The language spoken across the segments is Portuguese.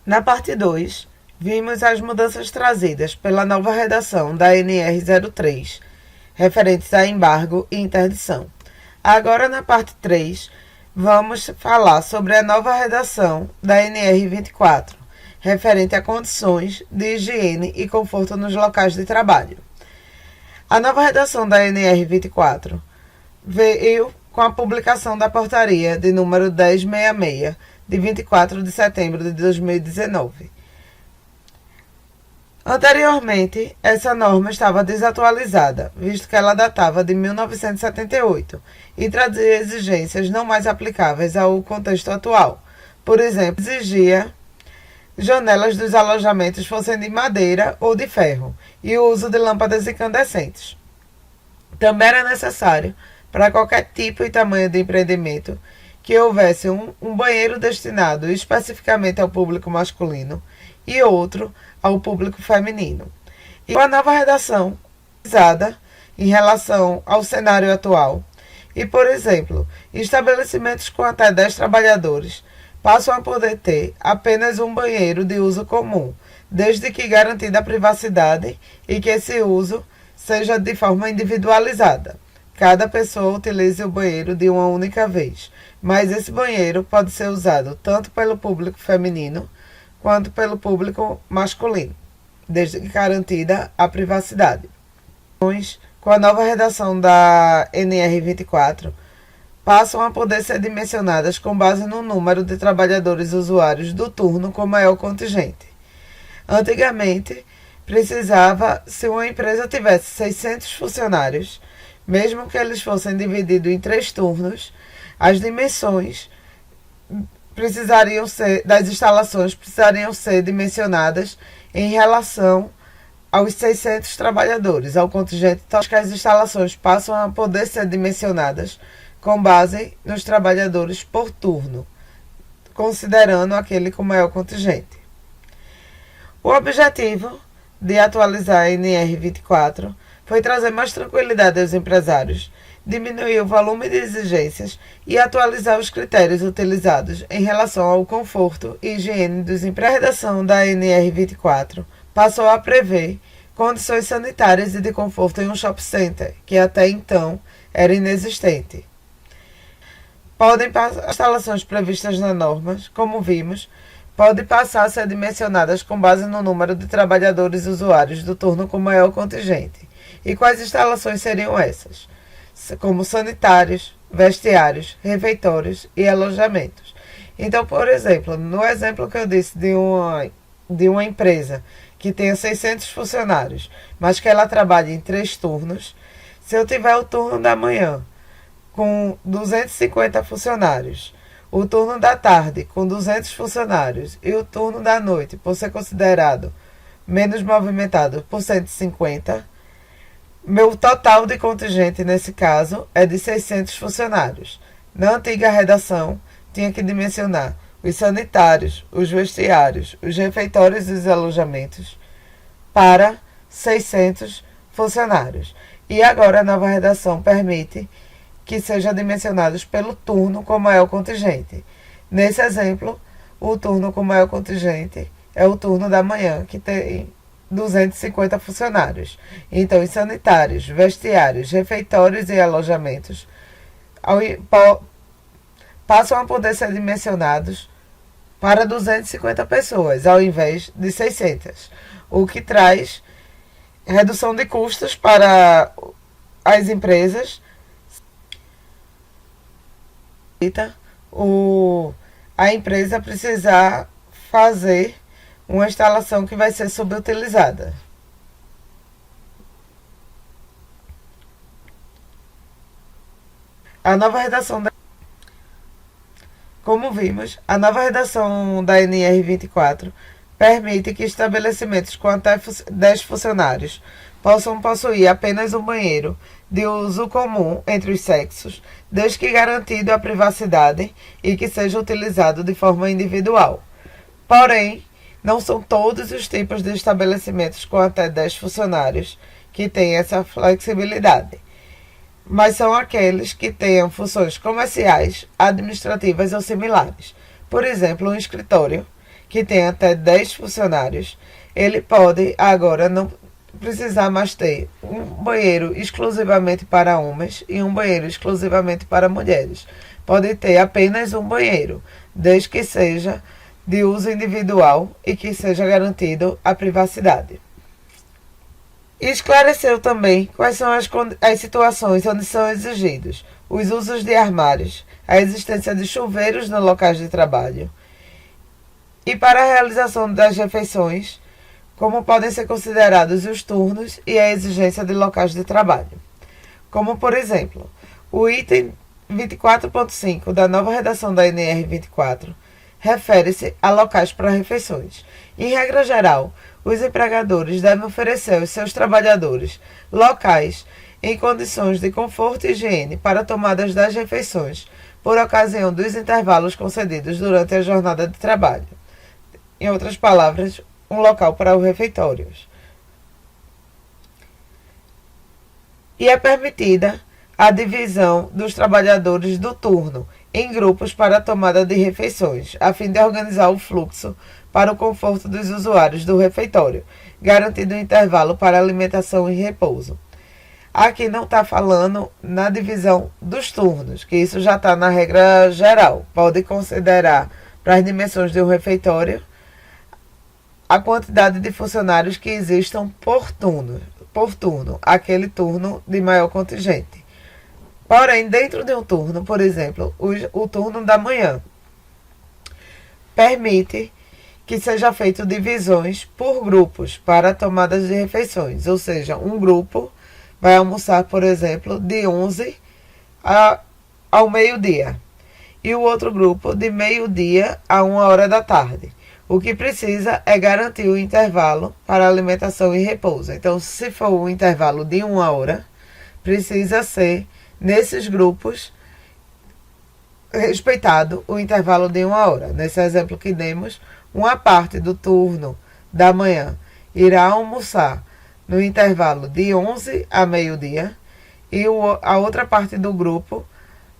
Na parte 2, vimos as mudanças trazidas pela nova redação da NR03, referentes a embargo e interdição. Agora, na parte 3, vamos falar sobre a nova redação da NR24, referente a condições de higiene e conforto nos locais de trabalho. A nova redação da NR24 veio com a publicação da portaria de número 1066, de 24 de setembro de 2019. Anteriormente, essa norma estava desatualizada, visto que ela datava de 1978 e trazia exigências não mais aplicáveis ao contexto atual. Por exemplo, exigia janelas dos alojamentos fossem de madeira ou de ferro e o uso de lâmpadas incandescentes. Também era necessário, para qualquer tipo e tamanho de empreendimento, que houvesse um banheiro destinado especificamente ao público masculino e outro ao público feminino. E com a nova redação, usada em relação ao cenário atual, e, por exemplo, estabelecimentos com até 10 trabalhadores passam a poder ter apenas um banheiro de uso comum, desde que garantida a privacidade e que esse uso seja de forma individualizada. Cada pessoa utilize o banheiro de uma única vez, mas esse banheiro pode ser usado tanto pelo público feminino quanto pelo público masculino, desde que garantida a privacidade. Com a nova redação da NR24, passam a poder ser dimensionadas com base no número de trabalhadores usuários do turno com maior contingente. Antigamente, precisava, se uma empresa tivesse 600 funcionários, mesmo que eles fossem divididos em 3 turnos, as dimensões das instalações precisariam ser dimensionadas em relação aos 600 trabalhadores, ao contingente total. Que as instalações passam a poder ser dimensionadas com base nos trabalhadores por turno, considerando aquele com maior contingente. O objetivo de atualizar a NR24 foi trazer mais tranquilidade aos empresários, diminuir o volume de exigências e atualizar os critérios utilizados em relação ao conforto e higiene dos empregados. A redação da NR24 passou a prever condições sanitárias e de conforto em um shopping center, que até então era inexistente. As instalações previstas nas normas, como vimos, podem passar a ser dimensionadas com base no número de trabalhadores usuários do turno com maior contingente. E quais instalações seriam essas? Como sanitários, vestiários, refeitórios e alojamentos. Então, por exemplo, no exemplo que eu disse de uma empresa que tenha 600 funcionários, mas que ela trabalhe em 3 turnos, se eu tiver o turno da manhã com 250 funcionários, o turno da tarde com 200 funcionários e o turno da noite, por ser considerado menos movimentado, por 150, meu total de contingente nesse caso é de 600 funcionários. Na antiga redação, tinha que dimensionar os sanitários, os vestiários, os refeitórios e os alojamentos para 600 funcionários. E agora a nova redação permite que sejam dimensionados pelo turno com maior contingente. Nesse exemplo, o turno com maior contingente é o turno da manhã, que tem 250 funcionários. Então, os sanitários, vestiários, refeitórios e alojamentos passam a poder ser dimensionados para 250 pessoas, ao invés de 600, o que traz redução de custos para as empresas. A empresa precisar fazer uma instalação que vai ser subutilizada. Como vimos, a nova redação da NR24 permite que estabelecimentos com até 10 funcionários possam possuir apenas um banheiro de uso comum entre os sexos, desde que garantido a privacidade e que seja utilizado de forma individual. Porém, não são todos os tipos de estabelecimentos com até 10 funcionários que têm essa flexibilidade, mas são aqueles que tenham funções comerciais, administrativas ou similares. Por exemplo, um escritório que tem até 10 funcionários, ele pode agora não precisar mais ter um banheiro exclusivamente para homens e um banheiro exclusivamente para mulheres. Pode ter apenas um banheiro, desde que seja de uso individual e que seja garantido a privacidade. Esclareceu também quais são as situações onde são exigidos os usos de armários, a existência de chuveiros nos locais de trabalho e para a realização das refeições, como podem ser considerados os turnos e a exigência de locais de trabalho. Como, por exemplo, o item 24.5 da nova redação da NR 24 refere-se a locais para refeições. Em regra geral, os empregadores devem oferecer aos seus trabalhadores locais em condições de conforto e higiene para tomadas das refeições, por ocasião dos intervalos concedidos durante a jornada de trabalho. Em outras palavras, um local para os refeitórios. E é permitida a divisão dos trabalhadores do turno em grupos para a tomada de refeições, a fim de organizar o fluxo para o conforto dos usuários do refeitório, garantindo um intervalo para alimentação e repouso. Aqui não está falando na divisão dos turnos, que isso já está na regra geral. Pode considerar para as dimensões de um refeitório a quantidade de funcionários que existam por turno, aquele turno de maior contingente. Porém, dentro de um turno, por exemplo, o turno da manhã permite que seja feito divisões por grupos para tomadas de refeições, ou seja, um grupo vai almoçar, por exemplo, de 11 ao meio-dia e o outro grupo de meio-dia a 1 hora da tarde. O que precisa é garantir o intervalo para alimentação e repouso. Então, se for um intervalo de 1 hora, precisa ser, nesses grupos, respeitado o intervalo de 1 hora. Nesse exemplo que demos, uma parte do turno da manhã irá almoçar no intervalo de 11 a meio-dia e a outra parte do grupo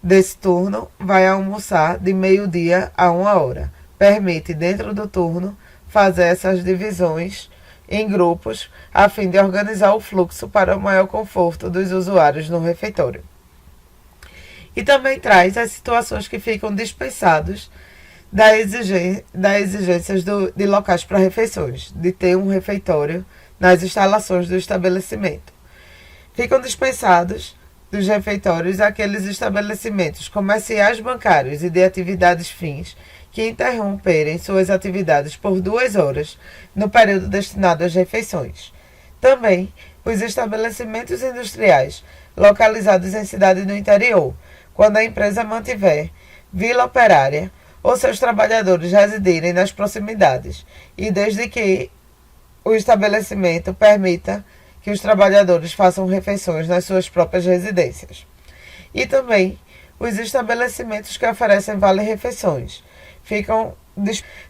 desse turno vai almoçar de meio-dia a 1 hora. Permite, dentro do turno, fazer essas divisões em grupos, a fim de organizar o fluxo para o maior conforto dos usuários no refeitório. E também traz as situações que ficam dispensados das exigências de locais para refeições, de ter um refeitório nas instalações do estabelecimento. Ficam dispensados dos refeitórios aqueles estabelecimentos comerciais, bancários e de atividades fins que interromperem suas atividades por 2 horas no período destinado às refeições. Também os estabelecimentos industriais localizados em cidade do interior, quando a empresa mantiver vila operária ou seus trabalhadores residirem nas proximidades, e desde que o estabelecimento permita que os trabalhadores façam refeições nas suas próprias residências. E também os estabelecimentos que oferecem vale-refeições ficam,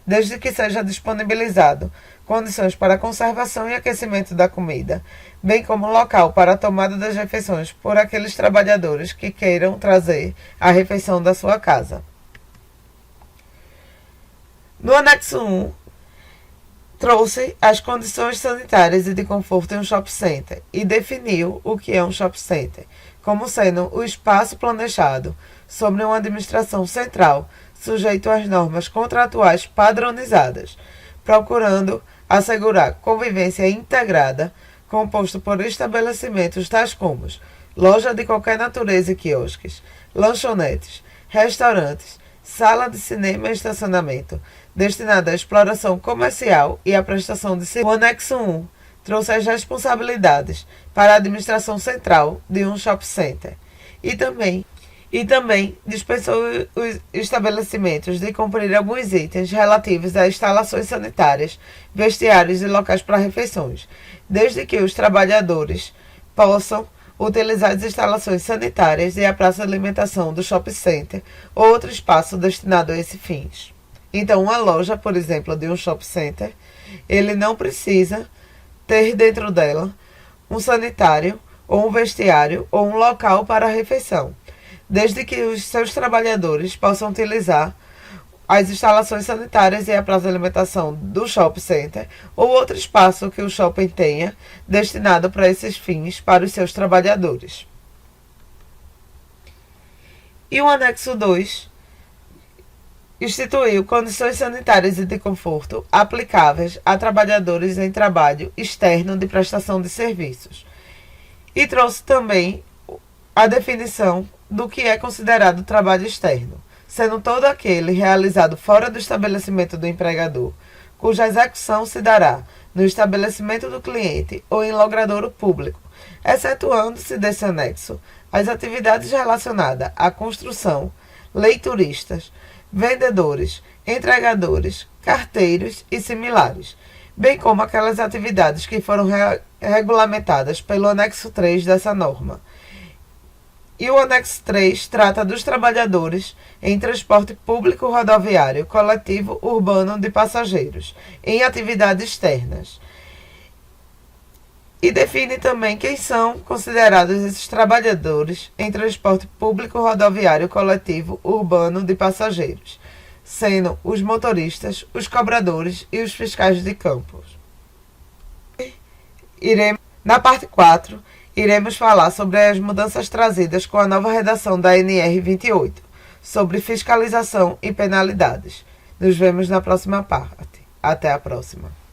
desde que seja disponibilizado condições para conservação e aquecimento da comida, bem como local para a tomada das refeições por aqueles trabalhadores que queiram trazer a refeição da sua casa. No anexo 1, trouxe as condições sanitárias e de conforto em um shopping center e definiu o que é um shopping center, como sendo o espaço planejado sobre uma administração central sujeito às normas contratuais padronizadas, procurando assegurar convivência integrada, composto por estabelecimentos tais como loja de qualquer natureza e quiosques, lanchonetes, restaurantes, sala de cinema e estacionamento, destinada à exploração comercial e à prestação de serviços. O anexo 1 trouxe as responsabilidades para a administração central de um shopping center e também dispensou os estabelecimentos de cumprir alguns itens relativos a instalações sanitárias, vestiários e locais para refeições, desde que os trabalhadores possam utilizar as instalações sanitárias e a praça de alimentação do shopping center ou outro espaço destinado a esses fins. Então, uma loja, por exemplo, de um shopping center, ele não precisa ter dentro dela um sanitário ou um vestiário ou um local para a refeição, desde que os seus trabalhadores possam utilizar as instalações sanitárias e a praça de alimentação do shopping center ou outro espaço que o shopping tenha destinado para esses fins para os seus trabalhadores. E o anexo 2 instituiu condições sanitárias e de conforto aplicáveis a trabalhadores em trabalho externo de prestação de serviços. E trouxe também a definição do que é considerado trabalho externo, sendo todo aquele realizado fora do estabelecimento do empregador, cuja execução se dará no estabelecimento do cliente ou em logradouro público, excetuando-se desse anexo as atividades relacionadas à construção, leituristas, vendedores, entregadores, carteiros e similares, bem como aquelas atividades que foram regulamentadas pelo anexo 3 dessa norma. E o anexo 3 trata dos trabalhadores em transporte público rodoviário coletivo urbano de passageiros, em atividades externas. E define também quem são considerados esses trabalhadores em transporte público rodoviário coletivo urbano de passageiros, sendo os motoristas, os cobradores e os fiscais de campos. Na parte 4, iremos falar sobre as mudanças trazidas com a nova redação da NR 28, sobre fiscalização e penalidades. Nos vemos na próxima parte. Até a próxima.